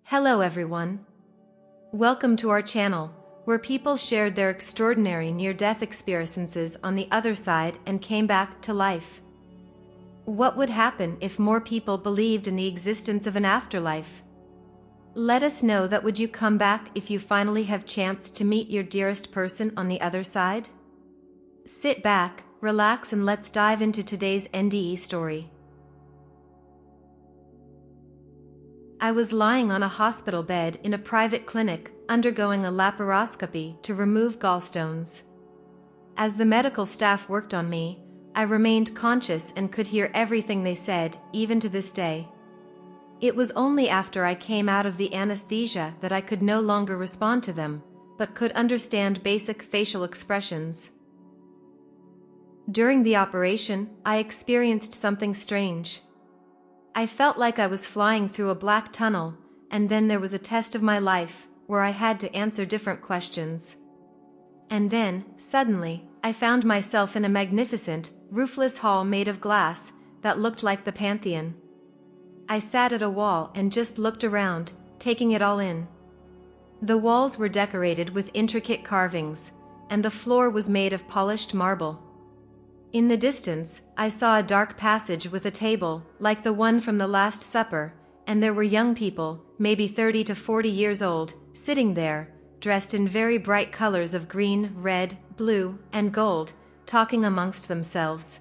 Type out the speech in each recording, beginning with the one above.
Hello everyone. Welcome to our channel, where people shared their extraordinary near-death experiences on the other side and came back to life. What would happen if more people believed in the existence of an afterlife? Let us know that. Would you come back if you finally have chance to meet your dearest person on the other side? Sit back, relax, and let's dive into today's NDE story. I was lying on a hospital bed in a private clinic, undergoing a laparoscopy to remove gallstones. As the medical staff worked on me, I remained conscious and could hear everything they said, even to this day. It was only after I came out of the anesthesia that I could no longer respond to them, but could understand basic facial expressions. During the operation, I experienced something strange. I felt like I was flying through a black tunnel, and then there was a test of my life, where I had to answer different questions. And then, suddenly, I found myself in a magnificent, roofless hall made of glass, that looked like the Pantheon. I sat at a wall and just looked around, taking it all in. The walls were decorated with intricate carvings, and the floor was made of polished marble. In the distance, I saw a dark passage with a table, like the one from the Last Supper, and there were young people, maybe 30 to 40 years old, sitting there, dressed in very bright colors of green, red, blue, and gold, talking amongst themselves.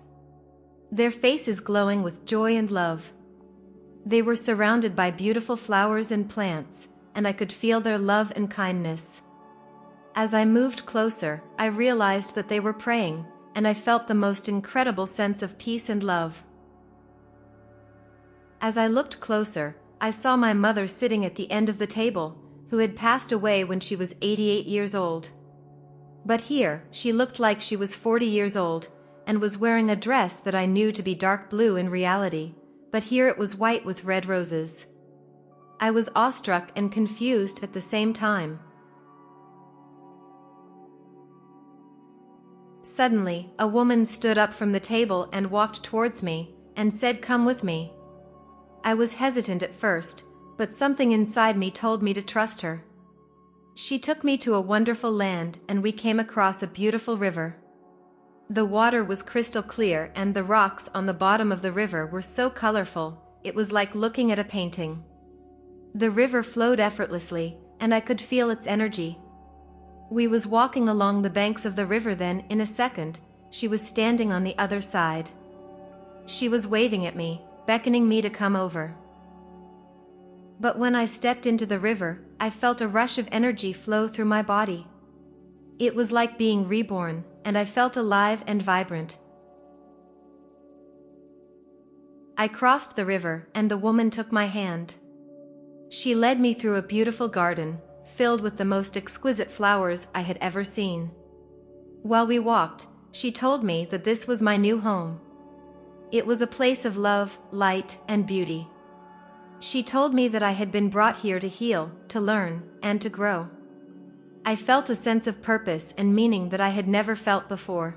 Their faces glowing with joy and love. They were surrounded by beautiful flowers and plants, and I could feel their love and kindness. As I moved closer, I realized that they were praying, and I felt the most incredible sense of peace and love. As I looked closer, I saw my mother sitting at the end of the table, who had passed away when she was 88 years old. But here, she looked like she was 40 years old, and was wearing a dress that I knew to be dark blue in reality, but here it was white with red roses. I was awestruck and confused at the same time. Suddenly, a woman stood up from the table and walked towards me, and said, "Come with me." I was hesitant at first, but something inside me told me to trust her. She took me to a wonderful land, and we came across a beautiful river. The water was crystal clear, and the rocks on the bottom of the river were so colorful, it was like looking at a painting. The river flowed effortlessly, and I could feel its energy. We was walking along the banks of the river, then, in a second, she was standing on the other side. She was waving at me, beckoning me to come over. But when I stepped into the river, I felt a rush of energy flow through my body. It was like being reborn, and I felt alive and vibrant. I crossed the river, and the woman took my hand. She led me through a beautiful garden, filled with the most exquisite flowers I had ever seen. While we walked, she told me that this was my new home. It was a place of love, light, and beauty. She told me that I had been brought here to heal, to learn, and to grow. I felt a sense of purpose and meaning that I had never felt before.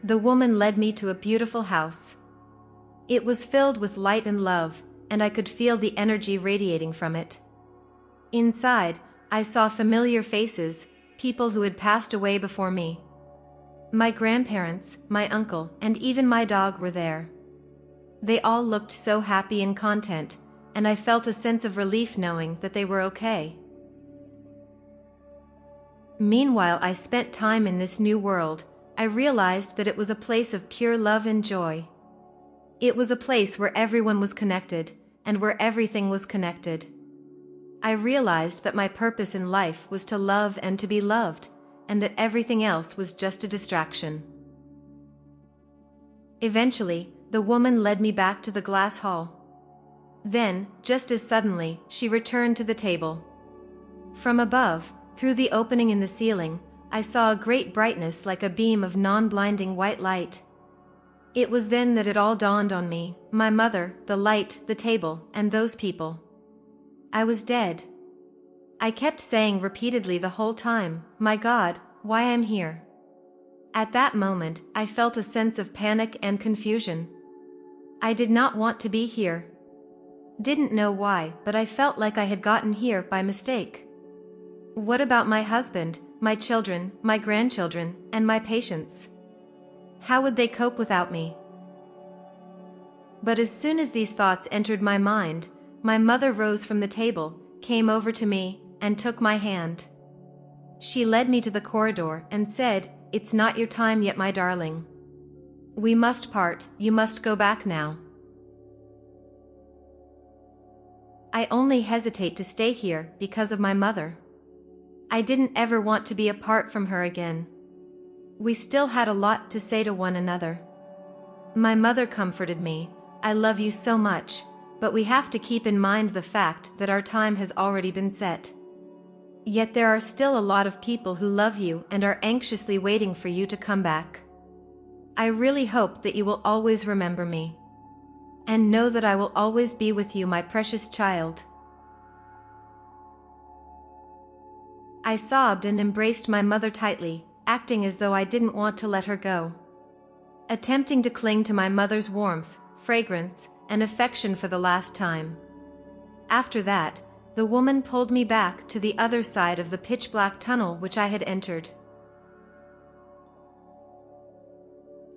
The woman led me to a beautiful house. It was filled with light and love, and I could feel the energy radiating from it. Inside, I saw familiar faces, people who had passed away before me. My grandparents, my uncle, and even my dog were there. They all looked so happy and content, and I felt a sense of relief knowing that they were okay. Meanwhile, I spent time in this new world. I realized that it was a place of pure love and joy. It was a place where everyone was connected, and where everything was connected. I realized that my purpose in life was to love and to be loved, and that everything else was just a distraction. Eventually, the woman led me back to the glass hall. Then, just as suddenly, she returned to the table. From above, through the opening in the ceiling, I saw a great brightness like a beam of non-blinding white light. It was then that it all dawned on me: my mother, the light, the table, and those people. I was dead. I kept saying repeatedly the whole time, "My God, why I'm here?" At that moment, I felt a sense of panic and confusion. I did not want to be here. Didn't know why, but I felt like I had gotten here by mistake. What about my husband, my children, my grandchildren, and my patients? How would they cope without me? But as soon as these thoughts entered my mind, my mother rose from the table, came over to me, and took my hand. She led me to the corridor and said, "It's not your time yet, my darling. We must part, you must go back now." I only hesitate to stay here because of my mother. I didn't ever want to be apart from her again. We still had a lot to say to one another. My mother comforted me, "I love you so much, but we have to keep in mind the fact that our time has already been set. Yet there are still a lot of people who love you and are anxiously waiting for you to come back. I really hope that you will always remember me. And know that I will always be with you, my precious child." I sobbed and embraced my mother tightly, acting as though I didn't want to let her go. Attempting to cling to my mother's warmth, fragrance, and affection for the last time. After that, the woman pulled me back to the other side of the pitch-black tunnel which I had entered.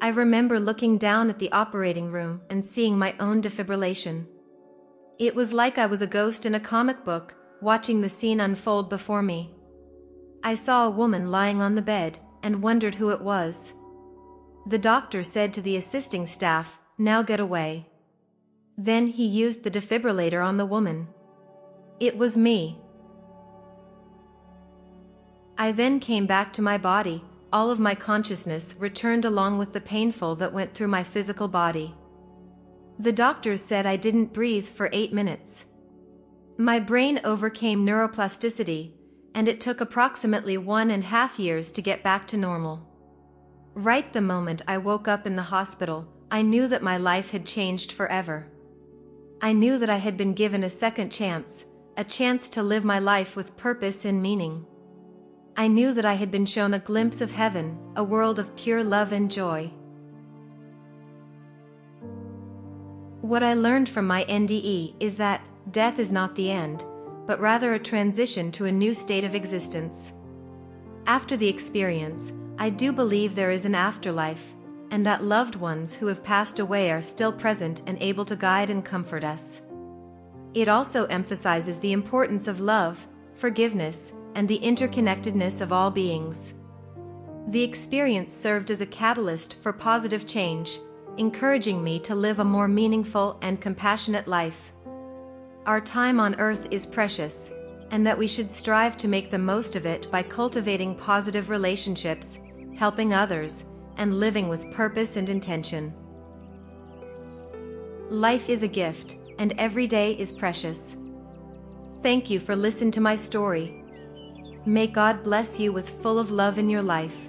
I remember looking down at the operating room and seeing my own defibrillation. It was like I was a ghost in a comic book, watching the scene unfold before me. I saw a woman lying on the bed, and wondered who it was. The doctor said to the assisting staff, "Now get away." Then he used the defibrillator on the woman. It was me. I then came back to my body. All of my consciousness returned along with the painful that went through my physical body. The doctors said I didn't breathe for 8 minutes. My brain overcame neuroplasticity, and it took approximately 1.5 years to get back to normal. Right the moment I woke up in the hospital, I knew that my life had changed forever. I knew that I had been given a second chance, a chance to live my life with purpose and meaning. I knew that I had been shown a glimpse of heaven, a world of pure love and joy. What I learned from my NDE is that death is not the end, but rather a transition to a new state of existence. After the experience, I do believe there is an afterlife, and that loved ones who have passed away are still present and able to guide and comfort us. It also emphasizes the importance of love, forgiveness, and the interconnectedness of all beings. The experience served as a catalyst for positive change, encouraging me to live a more meaningful and compassionate life. Our time on earth is precious, and that we should strive to make the most of it by cultivating positive relationships, helping others, and living with purpose and intention. Life is a gift, and every day is precious. Thank you for listening to my story. May God bless you with full of love in your life.